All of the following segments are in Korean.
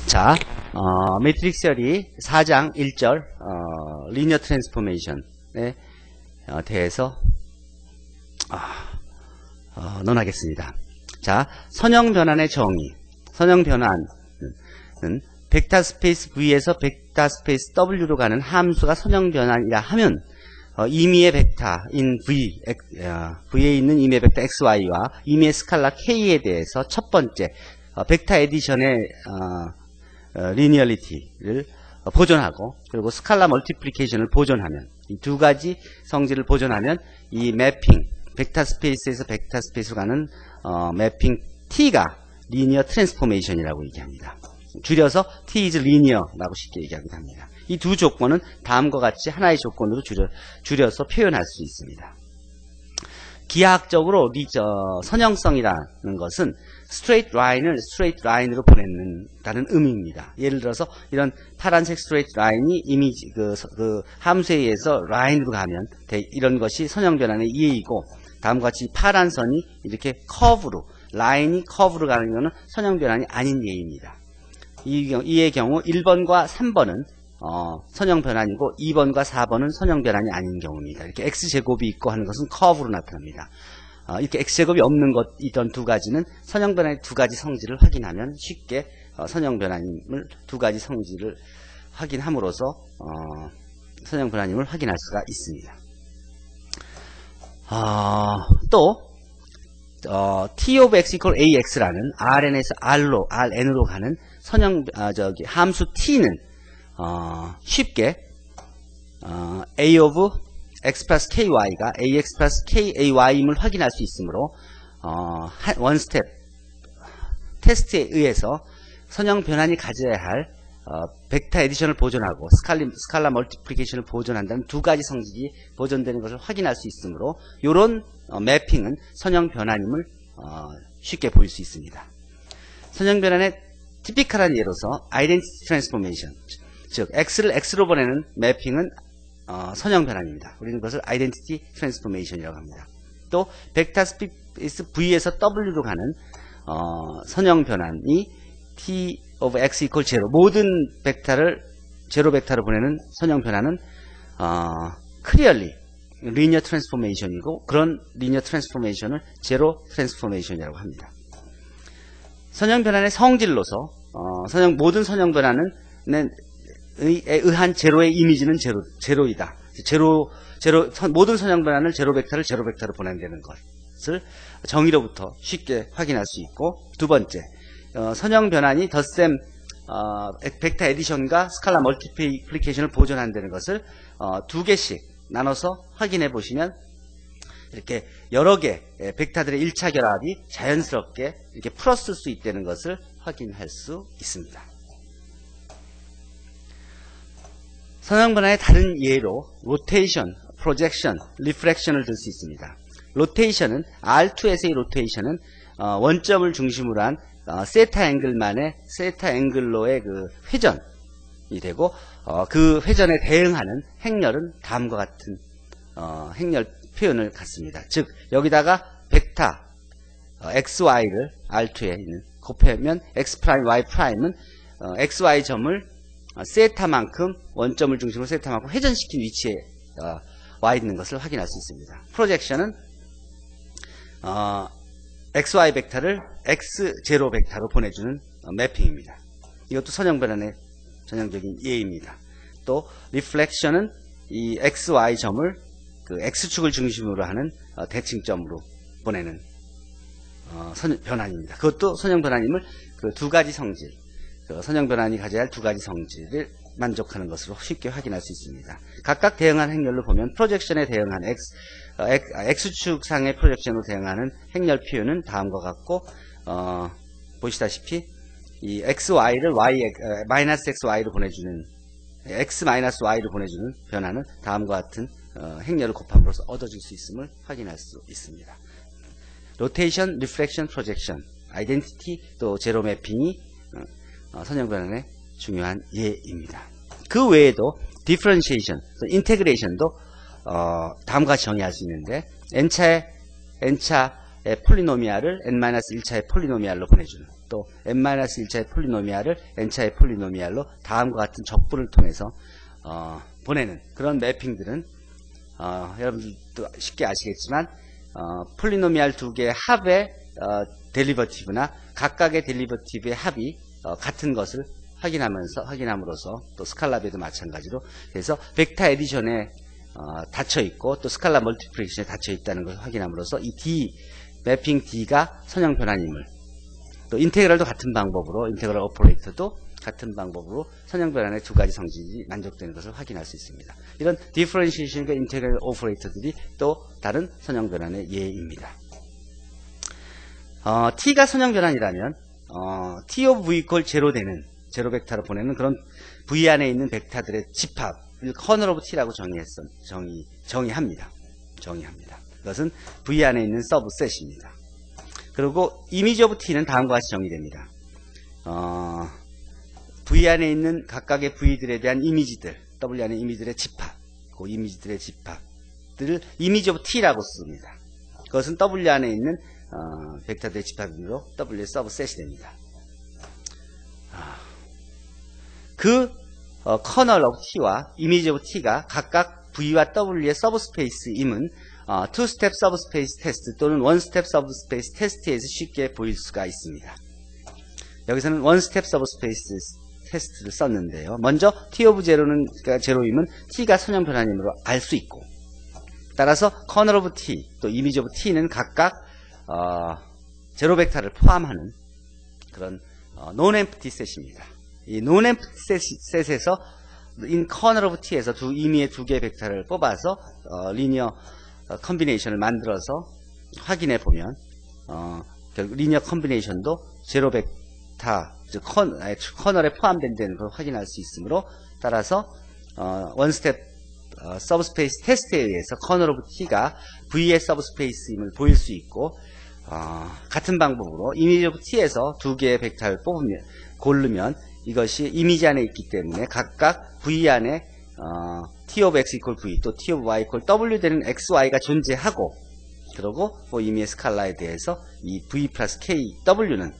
자, 매트릭스 처리 4장 1절 리니어 트랜스포메이션에 대해서 논하겠습니다. 자, 선형 변환의 정의. 선형 변환은 벡터 스페이스 V에서 벡터 스페이스 W로 가는 함수가 선형 변환이라 하면 임의의 벡터인 V에 있는 임의의 벡터 XY와 임의의 스칼라 K에 대해서 첫 번째 벡터 에디션의 리니얼리티를 보존하고, 그리고 스칼라 멀티플리케이션을 보존하면, 이 두 가지 성질을 보존하면 이 매핑, 벡터 스페이스에서 벡터 스페이스로 가는 매핑 T가 리니어 트랜스포메이션이라고 얘기합니다. 줄여서 T is linear라고 쉽게 얘기하기도 합니다. 이 두 조건은 다음과 같이 하나의 조건으로 줄여서 표현할 수 있습니다. 기하학적으로 선형성이라는 것은 스트레이트 라인을 스트레이트 라인으로 보낸다는 의미입니다. 예를 들어서 이런 파란색 스트레이트 라인이 이미 그 함수에 의해서 라인으로 가면 이런 것이 선형 변환의 이해이고, 다음과 같이 파란 선이 이렇게 라인이 커브로 가는 것은 선형 변환이 아닌 예입니다. 이의 경우 1번과 3번은 선형 변환이고 2번과 4번은 선형 변환이 아닌 경우입니다. 이렇게 x제곱이 있고 하는 것은 커브로 나타납니다. 이렇게 x제곱이 없는 이런 두 가지는 선형 변환의 두 가지 성질을 확인하면 쉽게 선형 변환임을 두 가지 성질을 확인함으로써 선형 변환임을 확인할 수가 있습니다. 또 T of x equal AX라는 RN에서 RN으로 가는 함수 T는 쉽게 A of x 플러스 KY가 AX 플러스 KAY임을 확인할 수 있으므로 원 스텝 테스트에 의해서 선형 변환이 가져야 할 벡터 에디션을 보존하고 스칼라 멀티플리케이션을 보존한다는 두 가지 성질이 보존되는 것을 확인할 수 있으므로 이런 매핑은 선형 변환임을 쉽게 볼 수 있습니다. 선형 변환의 티피컬한 예로서 아이덴티티 트랜스포메이션, 즉 x를 x로 보내는 매핑은 선형 변환입니다. 우리는 그것을 아이덴티티 트랜스포메이션이라고 합니다. 또 벡터 스페이스 V에서 W로 가는 선형 변환이 T of x equal 0, 모든 벡터를 제로 벡터로 보내는 선형 변환은 clearly 리니어 트랜스포메이션이고, 그런 리니어 트랜스포메이션을 제로 트랜스포메이션이라고 합니다. 선형 변환의 성질로서 모든 선형 변환에 의한 제로의 이미지는 제로이다. 모든 선형 변환을 제로 벡터를 제로 벡터로 보낸다는 것을 정의로부터 쉽게 확인할 수 있고, 두 번째, 선형 변환이 덧셈 벡터 에디션과 스칼라 멀티플리케이션을 보존한다는 것을 두 개씩 나눠서 확인해 보시면 이렇게 여러 개 벡터들의 1차 결합이 자연스럽게 이렇게 풀었을 수 있다는 것을 확인할 수 있습니다. 선형 변환의 다른 예로 로테이션, 프로젝션, 리프렉션을 들 수 있습니다. 로테이션은 R2S의 로테이션은 원점을 중심으로 한 세타 앵글만의 세타 앵글로의 그 회전이 되고, 그 회전에 대응하는 행렬은 다음과 같은 행렬 표현을 갖습니다. 즉 여기다가 벡터 XY를 R2에 있는 곱하면 X', Y''은 XY 점을 세타만큼 원점을 중심으로 세타만큼 회전시킨 위치에 와 있는 것을 확인할 수 있습니다. 프로젝션은 XY 벡터를 X0 벡터로 보내주는 매핑입니다. 이것도 선형 변환의 전형적인 예입니다. 또 리플렉션은 이 XY 점을 그 X축을 중심으로 하는 대칭점으로 보내는 변환입니다. 그것도 선형 변환임을 그 두 가지 성질, 선형 변환이 가져야 할 두 가지 성질을 만족하는 것으로 쉽게 확인할 수 있습니다. 각각 대응한 행렬로 보면 프로젝션에 대응한 X축상의 프로젝션으로 대응하는 행렬 표현은 다음과 같고, 보시다시피 이 XY를 -XY로 보내주는 X-Y로 보내주는 변화는 다음과 같은 행렬을 곱함으로써 얻어질 수 있음을 확인할 수 있습니다. 로테이션, 리프렉션, 프로젝션, 아이덴티티, 또 제로 매핑이 선형 변환의 중요한 예입니다. 그 외에도 디퍼런시에이션, 인테그레이션도 다음과 같이 정의할 수 있는데, N차 폴리노미알을 n-1차의 폴리노미알로 보내주는, 또 n-1차의 폴리노미알을 n차의 폴리노미알로 다음과 같은 적분을 통해서 보내는 그런 매핑들은 여러분들도 쉽게 아시겠지만 폴리노미알 두 개의 합의 데리버티브나 각각의 데리버티브의 합이 같은 것을 확인함으로써, 또 스칼라 배도 마찬가지로, 그래서 벡터 에디션에 닫혀 있고 또 스칼라 멀티플레이션에 닫혀 있다는 것을 확인함으로써 이 D 매핑 D가 선형 변환임을, 또 인테그럴도 같은 방법으로, 인테그럴 오퍼레이터도 같은 방법으로 선형 변환의 두 가지 성질이 만족되는 것을 확인할 수 있습니다. 이런 디퍼런시에이션과 인테그럴 오퍼레이터들이 또 다른 선형 변환의 예입니다. T가 선형 변환이라면 T of V equal 0 되는 제로 벡터로 보내는 그런 V 안에 있는 벡터들의 집합을 커널 오브 T라고 정의합니다. 그것은 V 안에 있는 서브셋입니다. 그리고 이미지 오브 T는 다음과 같이 정의됩니다. V 안에 있는 각각의 V들에 대한 이미지들, W 안에 이미지들의 집합, 그 이미지들의 집합들을 이미지 오브 T라고 씁니다. 그것은 W 안에 있는 벡터들의 집합이므로 W의 서브셋이 됩니다. 그 커널 오브 T와 이미지 오브 T가 각각 V와 W의 서브스페이스임은 투스텝 서브스페이스 테스트 또는 원스텝 서브스페이스 테스트에서 쉽게 보일 수가 있습니다. 여기서는 원스텝 서브스페이스 테스트를 썼는데요. 먼저 T 오브 제로임은 T가 선형 변환임으로 알 수 있고, 따라서 커널 오브 T 또 이미지 오브 T는 각각 제로 벡터를 포함하는 그런 논엠프티 셋입니다. 이 논엠프티 셋에서 인 커널 오브 T에서 임의의 두 개의 벡터를 뽑아서 리니어 컨비네이션을 만들어서 확인해 보면 결국 리니어 컨비네이션도 제로 벡터 즉 커널에 포함된다는 걸 확인할 수 있으므로, 따라서 원스텝 서브스페이스 테스트에 의해서 커널 오브 T가 V의 서브스페이스임을 보일 수 있고, 같은 방법으로 이미지 오브 T에서 두 개의 벡터를 고르면 이것이 이미지 안에 있기 때문에 각각 V 안에 T of X equal V 또 T of Y equal W 되는 XY가 존재하고, 그리고 임의의 스칼라에 대해서 이 V 플러스 K W는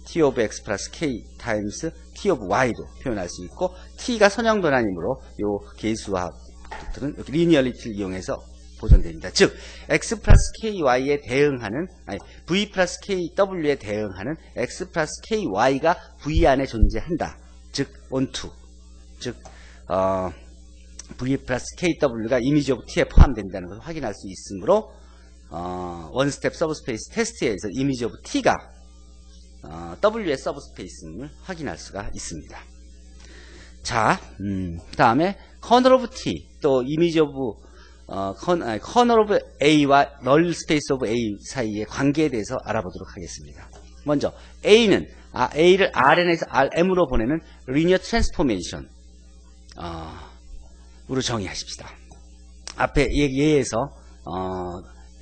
T of X 플러스 K 타임스 T of Y도 표현할 수 있고, T가 선형 변환이므로 요 계수화들은 리니어리티를 이용해서 보존됩니다. 즉 X 플러스 KY에 대응하는, V 플러스 KW에 대응하는 X 플러스 KY가 V 안에 존재한다. 즉 onto, 즉 V 플러스 KW가 이미지 오브 T에 포함된다는 것을 확인할 수 있으므로 원스텝 서브스페이스 테스트에서 이미지 오브 T가 W의 서브스페이스임을 확인할 수가 있습니다. 자, 다음에 커널 오브 T 또 이미지 오브 커널 오브 A와 널 스페이스 오브 A 사이의 관계에 대해서 알아보도록 하겠습니다. 먼저 A는 A를 Rn에서 Rm으로 보내는 리니어 트랜스포메이션 으로 정의하십시다. 앞에 예에서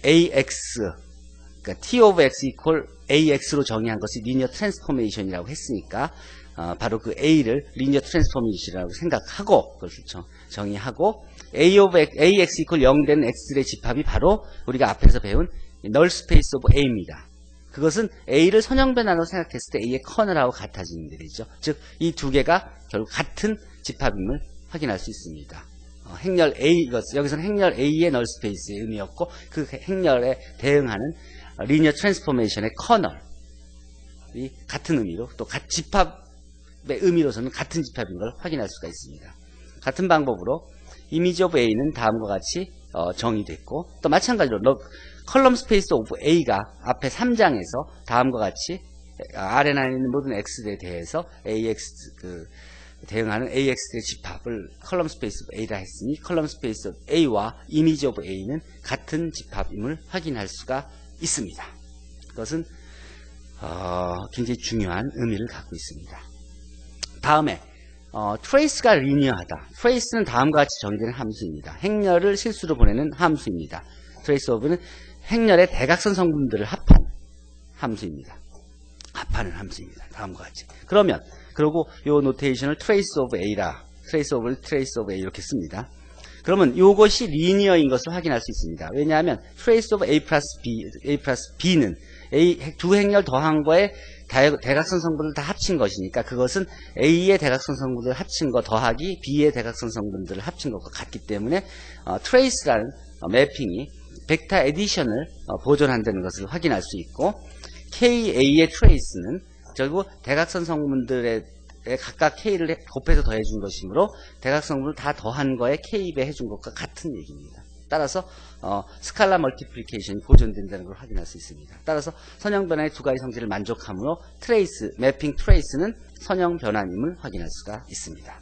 AX, 그러니까 T of X equal AX로 정의한 것이 리니어 트랜스포메이션이라고 했으니까 바로 그 A를 리니어 트랜스포메이션이라고 생각하고 그것을 정의하고, AX equal 0 되는 X들의 집합이 바로 우리가 앞에서 배운 널 스페이스 오브 A입니다. 그것은 A를 선형 변환으로 생각했을 때 A의 커널하고 같아지는 일이죠. 즉 이 두 개가 결국 같은 집합임을 확인할 수 있습니다. 행렬 A, 여기서는 행렬 A의 널 스페이스의 의미였고, 그 행렬에 대응하는 리니어 트랜스포메이션의 커널이 같은 의미로, 또 집합의 의미로서는 같은 집합인 걸 확인할 수가 있습니다. 같은 방법으로 이미지 오브 A는 다음과 같이 정의됐고, 또 마찬가지로 컬럼 스페이스 오브 A가 앞에 3장에서 다음과 같이 Rn 안에 있는 모든 X에 대해서 AX 대응하는 AX의 집합을 컬럼 스페이스 오브 A라 했으니, 컬럼 스페이스 오브 A와 이미지 오브 A는 같은 집합임을 확인할 수가 있습니다. 그것은 굉장히 중요한 의미를 갖고 있습니다. 다음에 트레이스가 리니어하다. 트레이스는 다음과 같이 정의되는 함수입니다. 행렬을 실수로 보내는 함수입니다. 트레이스 오브는 행렬의 대각선 성분들을 합한 함수입니다. 합하는 함수입니다. 다음과 같이. 그리고 요 노테이션을 트레이스 오브 A라, 트레이스 오브 A 이렇게 씁니다. 그러면 요것이 리니어인 것을 확인할 수 있습니다. 왜냐하면 trace of a 플러스 b는 두 행렬 더한 거에 대각선 성분을 다 합친 것이니까 그것은 A의 대각선 성분을 합친 거 더하기 B의 대각선 성분들을 합친 것과 같기 때문에 trace라는 매핑이 벡터 에디션을 보존한다는 것을 확인할 수 있고, KA의 trace는 결국 대각선 성분들의 각각 K를 곱해서 더해준 것이므로 대각선 성분을 다 더한 거에 K배 해준 것과 같은 얘기입니다. 따라서 스칼라 멀티플리케이션이 보존된다는 걸 확인할 수 있습니다. 따라서 선형 변환의 두 가지 성질을 만족하므로 트레이스, 매핑 트레이스는 선형 변환임을 확인할 수가 있습니다.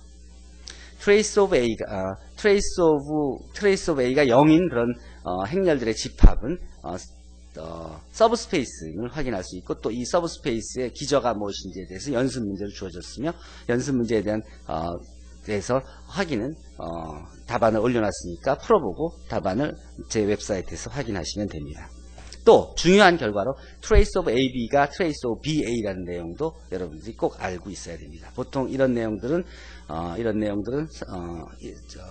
트레이스 오브 A가 트레이스 오브 A가 0인 그런 행렬들의 집합은 서브스페이스임을 확인할 수 있고, 또 이 서브스페이스의 기저가 무엇인지에 대해서 연습 문제를 주어졌으며, 연습 문제에 대한 대해서 확인은 답안을 올려놨으니까 풀어보고 답안을 제 웹사이트에서 확인하시면 됩니다. 또 중요한 결과로 trace of AB가 trace of BA라는 내용도 여러분들이 꼭 알고 있어야 됩니다. 보통 이런 내용들은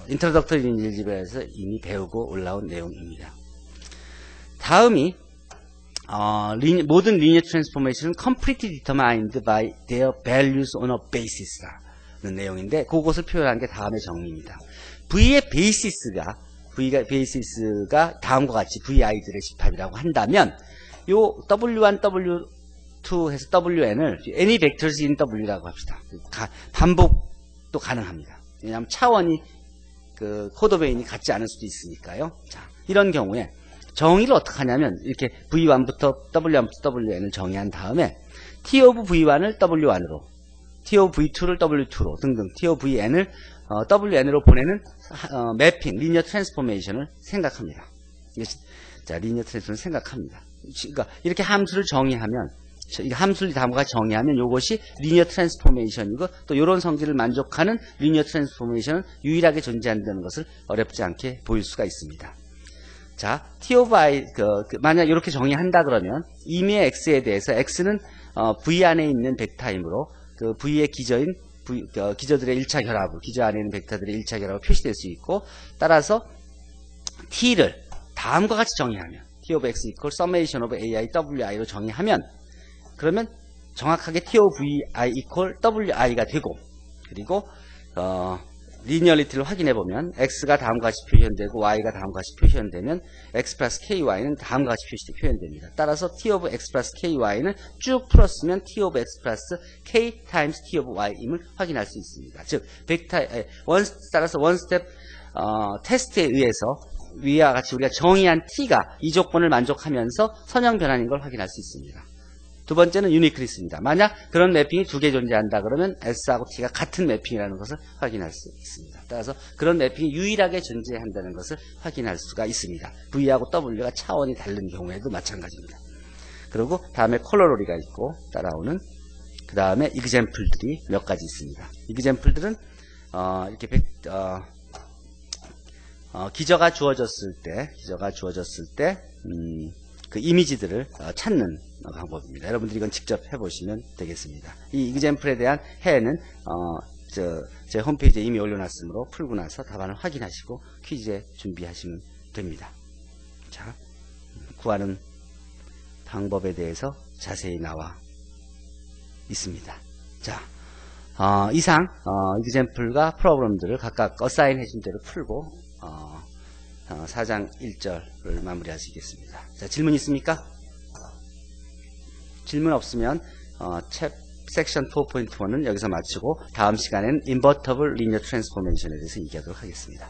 인트로덕터리 리니어 알제브라에서 이미 배우고 올라온 내용입니다. 다음이 모든 리니어 트랜스포메이션은 completely determined by their values on a basis라는 내용인데, 그것을 표현한 게 다음의 정리입니다. V의 베이시스가 다음과 같이 VI들의 집합이라고 한다면, 요 W1, W2 해서 WN을 any vectors in W라고 합시다. 반복도 가능합니다. 왜냐하면 차원이 코드 도메인이 같지 않을 수도 있으니까요. 자, 이런 경우에 정의를 어떻게 하냐면, 이렇게 V1부터 W1부터 WN을 정의한 다음에 T of V1을 W1으로, T of V2를 W2로 등등 T of VN을 WN으로 보내는 매핑, 리니어 트랜스포메이션을 생각합니다. 자, 리니어 트랜스포메이션을 생각합니다. 그러니까 이렇게 함수를 정의하면, 함수를 다음과 같이 정의하면 이것이 리니어 트랜스포메이션이고, 또 이런 성질을 만족하는 리니어 트랜스포메이션은 유일하게 존재한다는 것을 어렵지 않게 보일 수가 있습니다. 자, T of I, 만약 이렇게 정의한다 그러면, 임의 X에 대해서 X는 V 안에 있는 벡터이므로, V의 기저인, 기저들의 1차 결합을, 기저 안에 있는 벡터들의 1차 결합을 표시될 수 있고, 따라서 T를 다음과 같이 정의하면, T of X equal summation of AI, WI로 정의하면, 그러면 정확하게 T of VI equal WI가 되고, 그리고, 리니어리티를 확인해 보면 x가 다음과 같이 표현되고 y가 다음과 같이 표현되면 x 플러스 ky는 다음과 같이 표현됩니다. 따라서 t of x 플러스 ky는 쭉 풀었으면 t of x 플러스 k times t of y임을 확인할 수 있습니다. 즉 따라서 원스텝 테스트에 의해서 위와 같이 우리가 정의한 t가 이 조건을 만족하면서 선형 변환인 걸 확인할 수 있습니다. 두 번째는 유니크리스입니다. 만약 그런 매핑이 두 개 존재한다 그러면 S하고 T가 같은 매핑이라는 것을 확인할 수 있습니다. 따라서 그런 매핑이 유일하게 존재한다는 것을 확인할 수가 있습니다. V하고 W가 차원이 다른 경우에도 마찬가지입니다. 그리고 다음에 콜로로리가 있고 따라오는 그 다음에 이그젬플들이 몇 가지 있습니다. 이그젬플들은 이렇게 기저가 주어졌을 때 그 이미지들을 찾는 방법입니다. 여러분들이 이건 직접 해보시면 되겠습니다. 이 이그젬플에 대한 해는 제 홈페이지에 이미 올려놨으므로 풀고 나서 답안을 확인하시고 퀴즈에 준비하시면 됩니다. 자, 구하는 방법에 대해서 자세히 나와 있습니다. 자, 이상 이그젬플과 프로그램들을 각각 어사인 해준 대로 풀고 4장 1절을 마무리하시겠습니다. 자, 질문 있습니까? 질문 없으면 섹션 4.1은 여기서 마치고 다음 시간에는 인버터블 리니어 트랜스포메이션에 대해서 얘기하도록 하겠습니다.